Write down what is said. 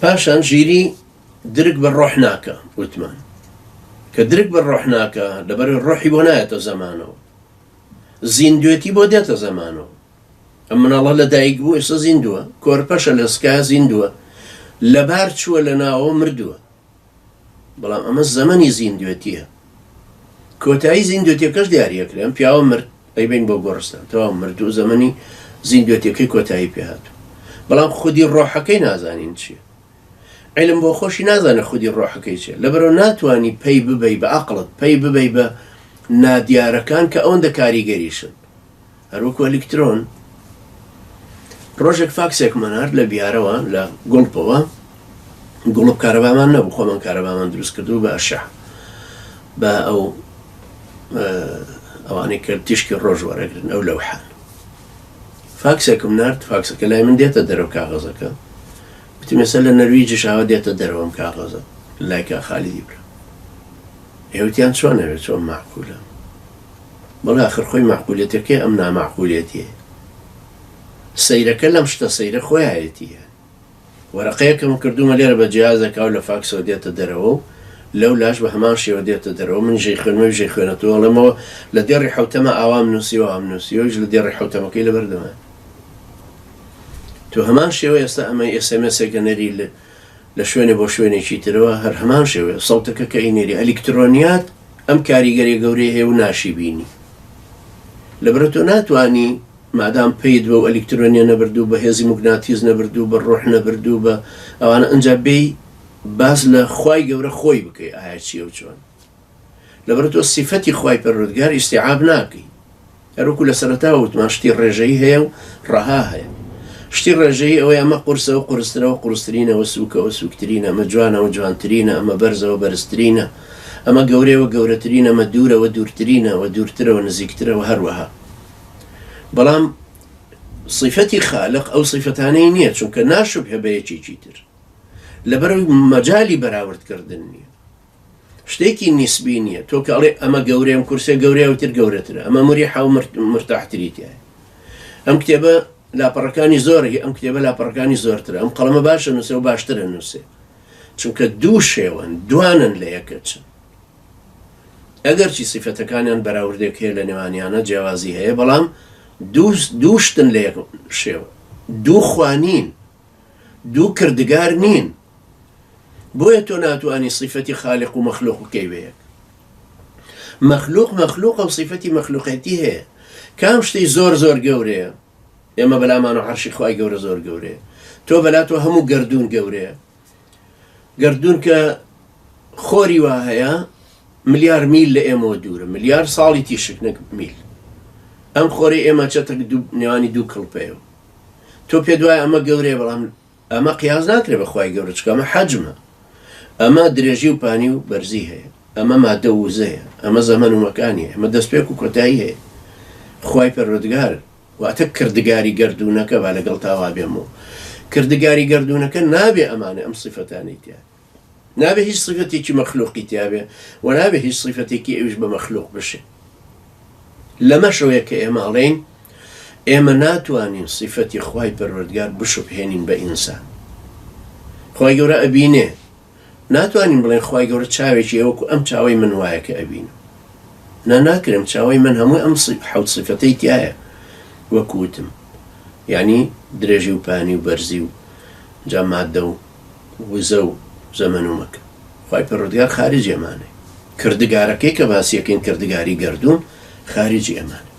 پاشان ژیری درک بە ڕۆح ناکە وتمان کە درک بە ڕۆح ناکە لەبەر ڕۆحی بۆ نایەتە زەمانەوە زیندوێتی بۆ دێتە زەمانەوە ئەم مناڵە لە دایک بوو ئێستا زیندووە کۆرپەشە لە سکای زیندووە لەبار چووە لە ناوە مردووە بەڵام ئەمە زەمەنی زیندوێتیە کۆتایی زیندوێتیەکەش دیاریەکرێ ئەم پیاوە مرد ئەیبین بۆ گۆڕستان تەواو مردوو زەمەنی زیندوێتیەکەی کۆتایی پێهاتوو بەڵام خودی ڕۆحەکەی نازانین چییە علم بۆ خۆشی نازانە خودی ڕۆحەکەی چێ لەبەرەوە ناتوانی پێی ببەی بە عەقڵت پێی ببەی بە نادیارەکان کە ئەوەندە کاریگەریشن هەروەکو ئەلکترۆن ڕۆژێک فاکسێکمان هات لە بیارەوە لە گوڵپەوە گوڵپ کارەبامان نەبوو خۆمان کارەبامان دروست کردو بە ئەشع بە ئەو ئەوانەی کە تیشکی ڕۆژ وەرەگرن ئەو لەوحان فاکسێکم نارد فاکسەکە لای من دێتە دەرەوە کاغەزەکە وتی مەسە لە نەرویجیش ئاوا دێتە دەرەوەم کاغەزە لای کا خالیدی برا ئێوتیان چۆن نەوێت چۆن معقولە بەڵێ ئاخر خۆی معقولێتەکەی ئەم نامعقولێتیە سەیرەکە لەم شتە سەیرە خۆیایەتیە وەرەقەیەکەم کردومە لێرە بە جیازەکە و لە فاکسەوە دێتە دەرەوە و لەو لاش بە هەمان شێوە دێتە دەرەوە من ژێی خوێنمە ژێی خوێنێتەوە لەمەوە لە دێڕی حوتەمە ئاوام نووسیوە ئام نووسیۆش لە دێڕی حوتەمەکەی لەبەردەمە تو هەمان شێوە ئێستا ئەمە ئێسێمێسێکە نەری لە شوێنێ بۆ شوێنێکی ترەوە هەر هەمان شێوە سەوتەکە کە ئینێری ئەلکترۆنیات ئەم کاریگەری گەورەی هەیە و ناشی بینی لەبەرە تۆ ناتوانی مادام پێیت بە و ئەلکترۆنیە نەبردوو بە هێزی موگناتیز نەبردوو بە ڕۆح نەبردوو بە ئەوانە ئەنجا بێی باز لە خوای گەورە خۆی بکەی ئایا چیە و چۆن لەبەرە تۆ سیفەتی خوای پەروەردگار ئیستیعاب ناکەی هەروەکو لە سەرەتاوە وتمان شتی ڕێژەیی هەیە و ڕەها هەیە شتی ڕێژەیی ئەوەی ئەمە قورسەوە قورسترەوە قورسترینەوە سووکەوە سووکترینە ئەمە جوانەوە جوانترینە ئەمە بەرزەوە بەرزترینە ئەمە گەورەوە گەورەترینە ئەمە دوورەوە دوورترینەوە دوورترەوە نزیکترەوە هەروەها بەڵام صفەتی خالق ئەو صفەتانەی نییە چونکە ناشوب هەبەیەکێکی تر لەبەرەوەی مەجالی بەراوردکردن نییە شتێکی نیسبی نییە تۆ کە ئەڵێ ئەمە گەورەیەم کورسێ گەورەیەوتر گەورەترە ئەمە مریحە و مرتاحتری تایە ئەم کتێبە لاپەڕەکانی زۆرە ئەم کتێبە لاپەڕەکانی زۆرترە ئەم قەڵەمە باشە نووسێ و باشترە نووسێ چونکە دوو شێوەن دوانن لە یەکە چن ئەگەرچی صفەتەکانیان بەراوردێک هەیە لە نێوانیانە جیاوازی هەیە بەڵام دوو شتن لە یەک شێوە دوو خوانین دوو کردگار نین بۆیە تۆ ناتوانی صفەتی خالق و مەخلوق بکەی بە یەک مەخلوق و صفەتی مەخلوقێتی هەیە کام شتەی زۆر زۆر گەورەیە ئێمە بەلامان و عەرشی خوای گەورە زۆر گەورەیە تۆ بەلا تۆ هەموو گەردوون گەورەیە گەردوون کە خۆری وا هەیە ملیار میل لە ئێمەوە دوورە ملیار ساڵی تیشک نەک میل ئەم خۆری ئێمە چەتە نێوانی دوو کڵپەیەوە تۆ پێ دوای ئەمە گەورەیە بەڵام ئەمە قیاز ناکرێ بە خوای گەورە چکە ئەمە حەجمە ئەمە درێژی و پانی و بەرزی هەیە ئەمە مادە و وزەیە ئەمە زەمەن و مەکانی هەیە ئەمە دەستپێک و کۆتایی هەیە خوای پەروەردگار واتە کردگاری گەردوونەکە با لەگەڵ تاوا بێمەوە کردگاری گەردوونەکە نابێ ئەمانە ئەم صفەتانی تیا نابێ هیچ صفەتێکی مەخلوقی تیابێ و نابێ هیچ صفەتێکی ئەویش بە مەخلوق بشێ لەمە شەوەیە کە ئێمە ئەڵێن ئێمە ناتوانین صفەتی خوای پەروەردگار بشوبهێنین بە ئینسان خوای گەورە ئەبینێ ناتوانین بڵێن خوای گەورە چاوێکی ئەوەکو ئەم چاوەی من وایە کە ئەبینم ناکرم چاوەی من هەمووی ئەم حەوت صفەتەی تایە وەکوتم یعنی درێژی و پانی و بەرزی و جا مادە و وزە و زەمەن و مەکە خوای پەروەردگار خارجی ئەمانەی کردگارەکەی کە باسیەکەین کردگاری گەردوون خارجی ئەمانە